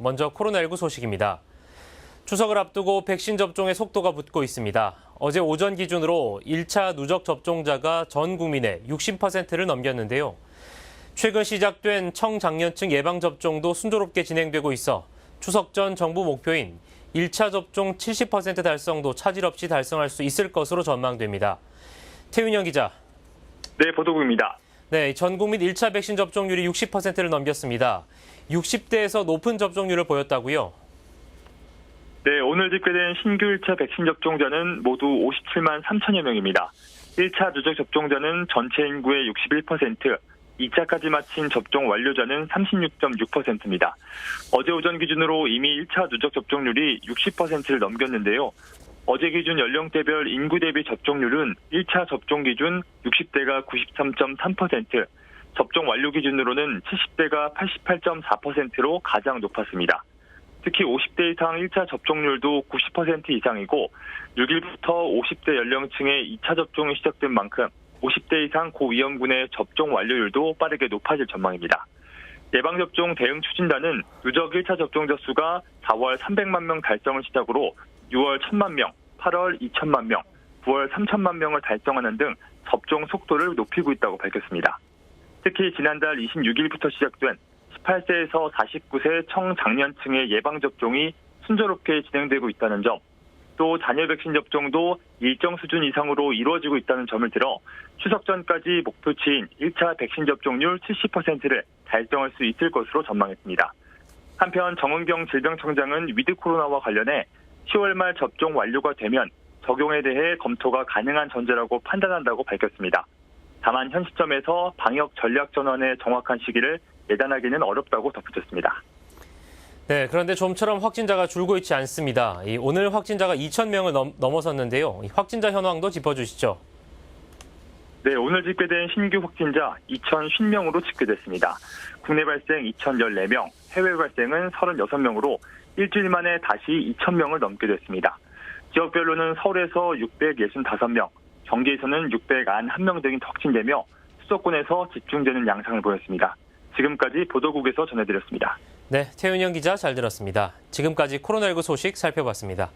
먼저 코로나19 소식입니다. 추석을 앞두고 백신 접종의 속도가 붙고 있습니다. 어제 오전 기준으로 1차 누적 접종자가 전 국민의 60%를 넘겼는데요. 최근 시작된 청장년층 예방접종도 순조롭게 진행되고 있어 추석 전 정부 목표인 1차 접종 70% 달성도 차질 없이 달성할 수 있을 것으로 전망됩니다. 태윤영 기자. 네, 보도국입니다. 네, 전 국민 1차 백신 접종률이 60%를 넘겼습니다. 60대에서 높은 접종률을 보였다고요? 네, 오늘 집계된 신규 1차 백신 접종자는 모두 57만 3천여 명입니다. 1차 누적 접종자는 전체 인구의 61%, 2차까지 마친 접종 완료자는 36.6%입니다. 어제 오전 기준으로 이미 1차 누적 접종률이 60%를 넘겼는데요. 어제 기준 연령대별 인구 대비 접종률은 1차 접종 기준 60대가 93.3%, 접종 완료 기준으로는 70대가 88.4%로 가장 높았습니다. 특히 50대 이상 1차 접종률도 90% 이상이고 6일부터 50대 연령층의 2차 접종이 시작된 만큼 50대 이상 고위험군의 접종 완료율도 빠르게 높아질 전망입니다. 예방접종 대응 추진단은 누적 1차 접종자 수가 4월 300만 명 달성을 시작으로 6월 1000만 명, 8월 2000만 명, 9월 3000만 명을 달성하는 등 접종 속도를 높이고 있다고 밝혔습니다. 특히 지난달 26일부터 시작된 18세에서 49세 청장년층의 예방접종이 순조롭게 진행되고 있다는 점, 또 자녀 백신 접종도 일정 수준 이상으로 이루어지고 있다는 점을 들어 추석 전까지 목표치인 1차 백신 접종률 70%를 달성할 수 있을 것으로 전망했습니다. 한편 정은경 질병청장은 위드 코로나와 관련해 10월 말 접종 완료가 되면 적용에 대해 검토가 가능한 전제라고 판단한다고 밝혔습니다. 다만 현 시점에서 방역 전략 전환의 정확한 시기를 예단하기는 어렵다고 덧붙였습니다. 네, 그런데 좀처럼 확진자가 줄고 있지 않습니다. 오늘 확진자가 2,000명을 넘어섰는데요. 확진자 현황도 짚어주시죠. 네, 오늘 집계된 신규 확진자 2,050명으로 집계됐습니다. 국내 발생 2,014명, 해외 발생은 36명으로 일주일 만에 다시 2,000명을 넘게 됐습니다. 지역별로는 서울에서 665명, 경기에서는 691명 등이 확진되며 수도권에서 집중되는 양상을 보였습니다. 지금까지 보도국에서 전해드렸습니다. 네, 태윤영 기자 잘 들었습니다. 지금까지 코로나19 소식 살펴봤습니다.